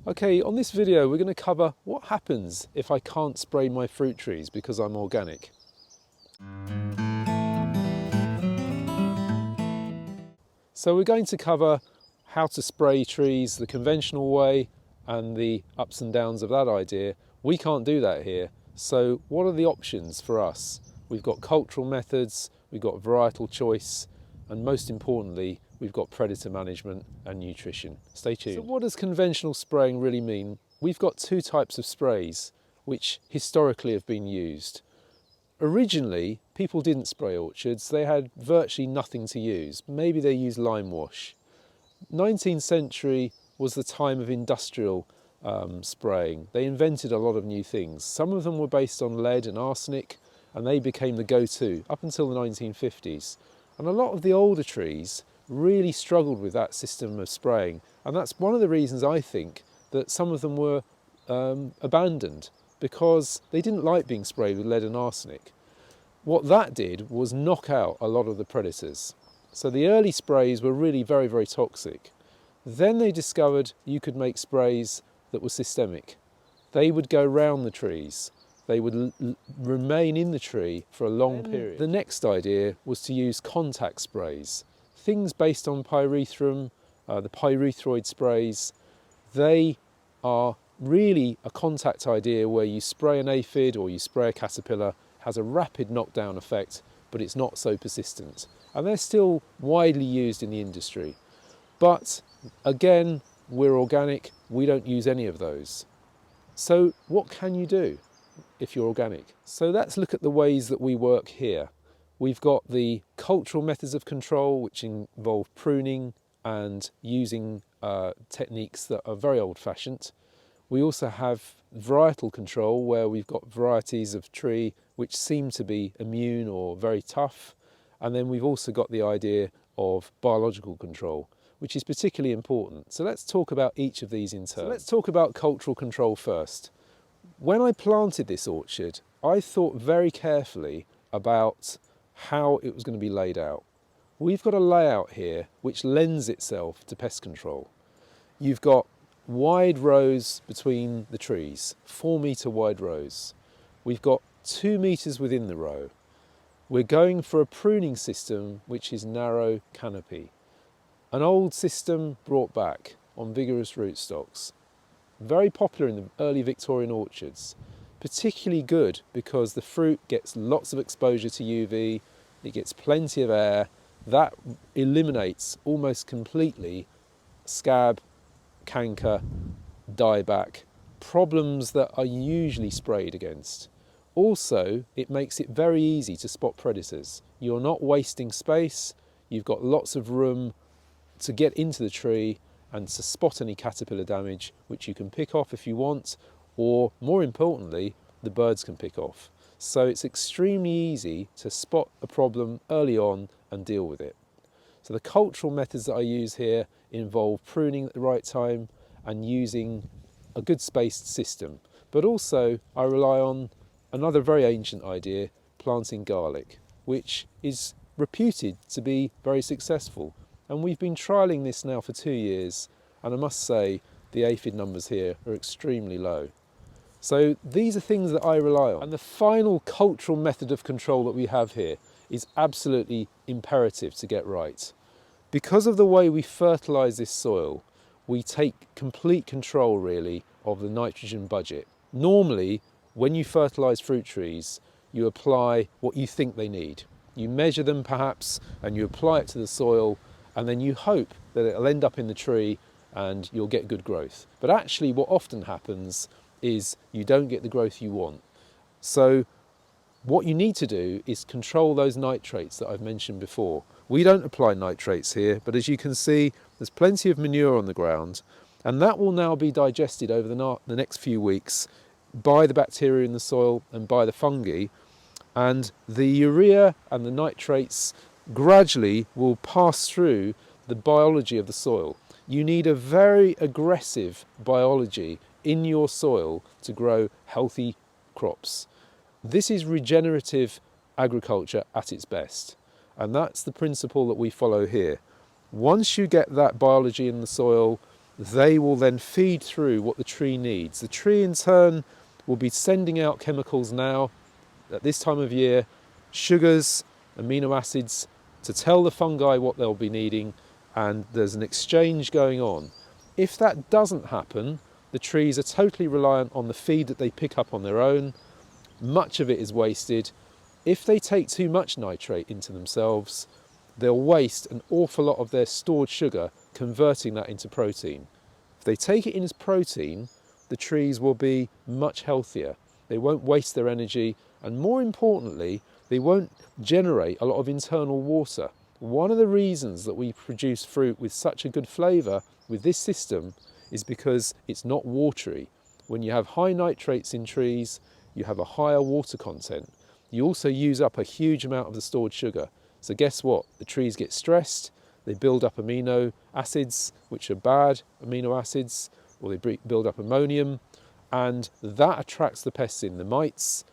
Okay, on this video we're going to cover what happens if I can't spray my fruit trees because I'm organic. So we're going to cover how to spray trees the conventional way and the ups and downs of that idea. We can't do that here, so what are the options for us? We've got cultural methods, we've got varietal choice, and most importantly, we've got predator management and nutrition. Stay tuned. So what does conventional spraying really mean? We've got two types of sprays which historically have been used. Originally, people didn't spray orchards, they had virtually nothing to use. Maybe they used lime wash. 19th century was the time of industrial spraying. They invented a lot of new things. Some of them were based on lead and arsenic, and they became the go-to up until the 1950s. And a lot of the older trees really struggled with that system of spraying, and that's one of the reasons I think that some of them were abandoned, because they didn't like being sprayed with lead and arsenic. What that did was knock out a lot of the predators. So the early sprays were really very, very toxic. Then they discovered you could make sprays that were systemic. They would go round the trees. They would remain in the tree for a long period. The next idea was to use contact sprays. Things based on pyrethrum, the pyrethroid sprays, they are really a contact idea where you spray an aphid or you spray a caterpillar, has a rapid knockdown effect, but it's not so persistent. And they're still widely used in the industry. But again, we're organic, we don't use any of those. So what can you do if you're organic? So let's look at the ways that we work here. We've got the cultural methods of control, which involve pruning and using techniques that are very old-fashioned. We also have varietal control, where we've got varieties of tree which seem to be immune or very tough. And then we've also got the idea of biological control, which is particularly important. So let's talk about each of these in turn. So let's talk about cultural control first. When I planted this orchard, I thought very carefully about how it was going to be laid out. We've got a layout here which lends itself to pest control. You've got wide rows between the trees, 4-metre wide rows. We've got 2 metres within the row. We're going for a pruning system which is narrow canopy. An old system brought back on vigorous rootstocks. Very popular in the early Victorian orchards. Particularly good because the fruit gets lots of exposure to UV, it gets plenty of air. That eliminates almost completely scab, canker, dieback, problems that are usually sprayed against. Also, it makes it very easy to spot predators. You're not wasting space, you've got lots of room to get into the tree and to spot any caterpillar damage, which you can pick off if you want, or more importantly, the birds can pick off. So it's extremely easy to spot a problem early on and deal with it. So the cultural methods that I use here involve pruning at the right time and using a good spaced system. But also I rely on another very ancient idea, planting garlic, which is reputed to be very successful. And we've been trialling this now for 2 years, and I must say the aphid numbers here are extremely low. So these are things that I rely on. And the final cultural method of control that we have here is absolutely imperative to get right. Because of the way we fertilise this soil, we take complete control really of the nitrogen budget. Normally, when you fertilise fruit trees, you apply what you think they need. You measure them perhaps, and you apply it to the soil, and then you hope that it'll end up in the tree and you'll get good growth. But actually what often happens is you don't get the growth you want. So what you need to do is control those nitrates that I've mentioned before. We don't apply nitrates here, but as you can see, there's plenty of manure on the ground, and that will now be digested over the next few weeks by the bacteria in the soil and by the fungi, and the urea and the nitrates gradually will pass through the biology of the soil. You need a very aggressive biology in your soil to grow healthy crops. This is regenerative agriculture at its best, and that's the principle that we follow here. Once you get that biology in the soil, they will then feed through what the tree needs. The tree in turn will be sending out chemicals now at this time of year, sugars, amino acids, to tell the fungi what they'll be needing, and there's an exchange going on. If that doesn't happen, the trees are totally reliant on the feed that they pick up on their own. Much of it is wasted. If they take too much nitrate into themselves, they'll waste an awful lot of their stored sugar, converting that into protein. If they take it in as protein, the trees will be much healthier. They won't waste their energy, and more importantly, they won't generate a lot of internal water. One of the reasons that we produce fruit with such a good flavour with this system is because it's not watery. When you have high nitrates in trees, you have a higher water content. You also use up a huge amount of the stored sugar. So guess what? The trees get stressed, they build up amino acids, which are bad amino acids, or they build up ammonium, and that attracts the pests in. The mites,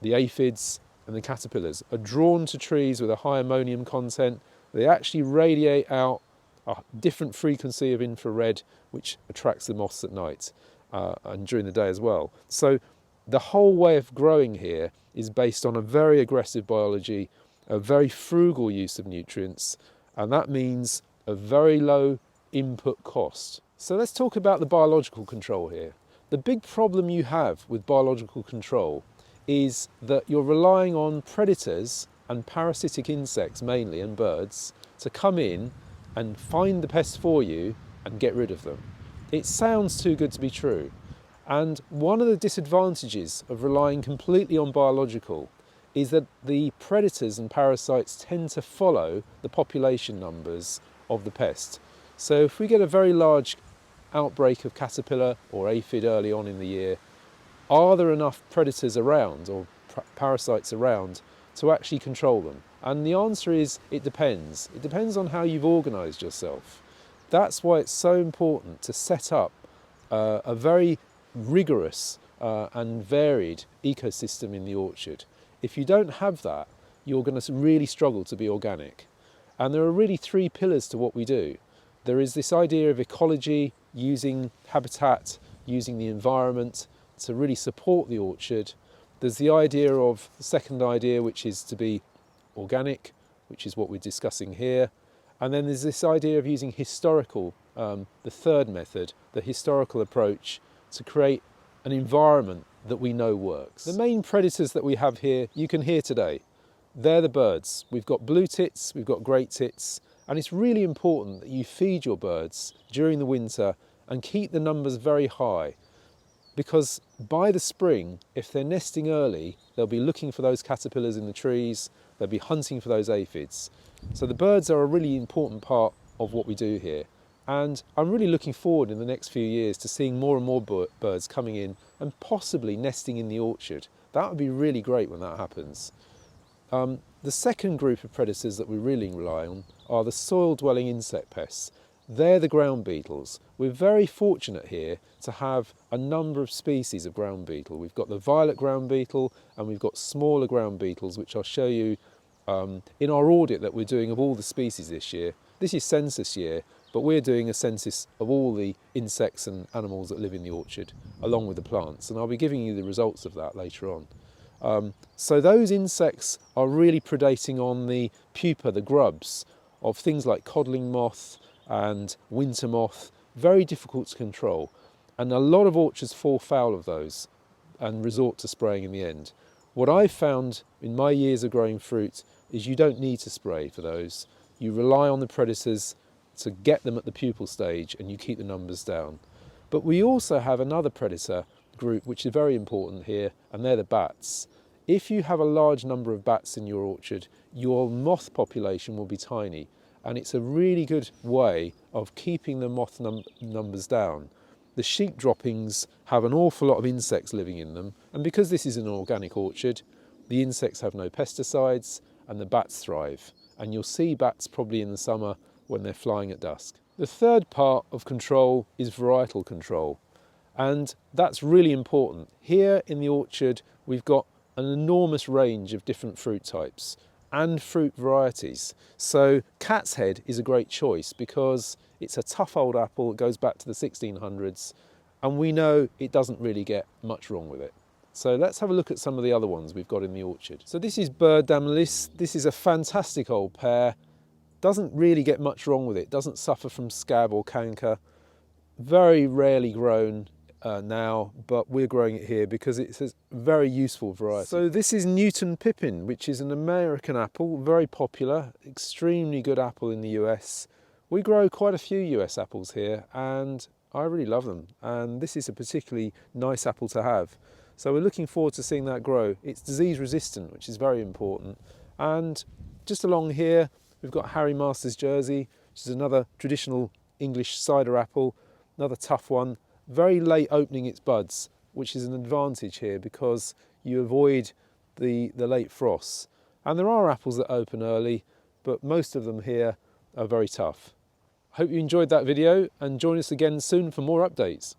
the aphids, and the caterpillars are drawn to trees with a high ammonium content. They actually radiate out a different frequency of infrared, which attracts the moths at night and during the day as well. So the whole way of growing here is based on a very aggressive biology, a very frugal use of nutrients, and that means a very low input cost. So let's talk about the biological control here. The big problem you have with biological control is that you're relying on predators and parasitic insects mainly, and birds, to come in and find the pests for you and get rid of them. It sounds too good to be true. And one of the disadvantages of relying completely on biological is that the predators and parasites tend to follow the population numbers of the pest. So if we get a very large outbreak of caterpillar or aphid early on in the year, are there enough predators around or parasites around to actually control them? And the answer is it depends. It depends on how you've organised yourself. That's why it's so important to set up a very rigorous and varied ecosystem in the orchard. If you don't have that, you're going to really struggle to be organic. And there are really three pillars to what we do. There is this idea of ecology, using habitat, using the environment to really support the orchard. There's the idea of the second idea, which is to be organic, which is what we're discussing here. And then there's this idea of using historical, the third method, the historical approach, to create an environment that we know works. The main predators that we have here, you can hear today, they're the birds. We've got blue tits, we've got great tits, and it's really important that you feed your birds during the winter and keep the numbers very high, because by the spring, if they're nesting early, they'll be looking for those caterpillars in the trees, they'll be hunting for those aphids. So the birds are a really important part of what we do here. And I'm really looking forward in the next few years to seeing more and more birds coming in and possibly nesting in the orchard. That would be really great when that happens. The second group of predators that we really rely on are the soil-dwelling insect pests. They're the ground beetles. We're very fortunate here to have a number of species of ground beetle. We've got the violet ground beetle and we've got smaller ground beetles, which I'll show you in our audit that we're doing of all the species this year. This is census year, but we're doing a census of all the insects and animals that live in the orchard, along with the plants, and I'll be giving you the results of that later on. So those insects are really predating on the pupa, the grubs, of things like codling moth and winter moth, very difficult to control. And a lot of orchards fall foul of those and resort to spraying in the end. What I've found in my years of growing fruit is you don't need to spray for those. You rely on the predators to get them at the pupal stage and you keep the numbers down. But we also have another predator group which is very important here, and they're the bats. If you have a large number of bats in your orchard, your moth population will be tiny, and it's a really good way of keeping the moth numbers down. The sheep droppings have an awful lot of insects living in them, and because this is an organic orchard, the insects have no pesticides and the bats thrive. And you'll see bats probably in the summer when they're flying at dusk. The third part of control is varietal control, and that's really important. Here in the orchard we've got an enormous range of different fruit types, and fruit varieties. So Cat's Head is a great choice because it's a tough old apple. It goes back to the 1600s, and we know it doesn't really get much wrong with it. So let's have a look at some of the other ones we've got in the orchard. So this is Bird d'Amelisse. This is a fantastic old pear. Doesn't really get much wrong with it. Doesn't suffer from scab or canker. Very rarely grown now, but we're growing it here because it's a very useful variety. So this is Newton Pippin, which is an American apple, very popular, extremely good apple in the US. We grow quite a few US apples here and I really love them. And this is a particularly nice apple to have. So we're looking forward to seeing that grow. It's disease resistant, which is very important. And just along here, we've got Harry Master's Jersey, which is another traditional English cider apple, another tough one. Very late opening its buds, which is an advantage here because you avoid the late frosts. And there are apples that open early, but most of them here are very tough. Hope you enjoyed that video and join us again soon for more updates.